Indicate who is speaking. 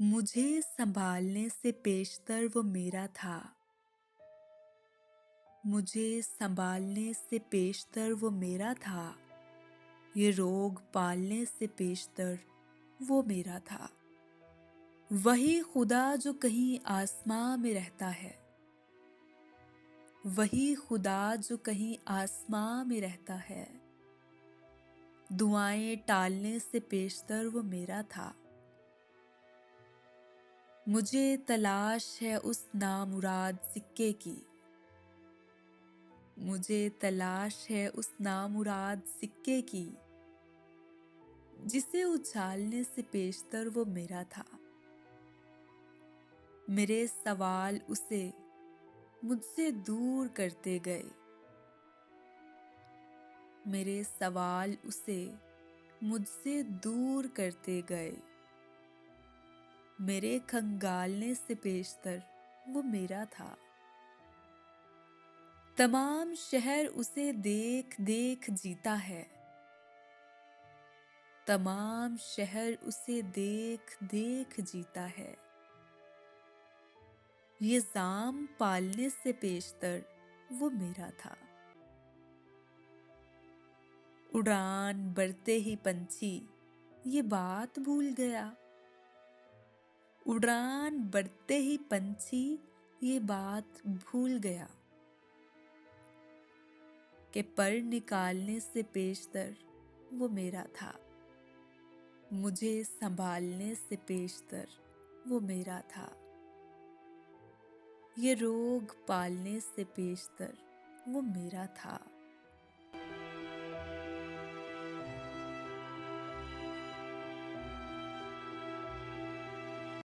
Speaker 1: मुझे संभालने से पेशतर वो मेरा था। मुझे संभालने से पेशतर वो मेरा था। ये रोग पालने से पेशतर वो मेरा था। वही खुदा जो कहीं आसमां में रहता है। वही खुदा जो कहीं आसमां में रहता है। दुआएं टालने से पेशतर वो मेरा था। मुझे तलाश है उस नामुराद सिक्के की। मुझे तलाश है उस नामुराद सिक्के की, जिसे उछालने से पेशतर वो मेरा था। मेरे सवाल उसे मुझसे दूर करते गए। मेरे सवाल उसे मुझसे दूर करते गए। मेरे खंगालने से पेशतर वो मेरा था। तमाम शहर उसे देख देख जीता है। तमाम शहर उसे देख देख जीता है। ये जाम पालने से पेशतर वो मेरा था। उड़ान भरते ही पंछी ये बात भूल गया। उड़ान भरते ही पंछी ये बात भूल गया कि पर निकालने से पेशतर वो मेरा था। मुझे संभालने से पेशतर वो मेरा था। ये रोग पालने से पेशतर वो मेरा था।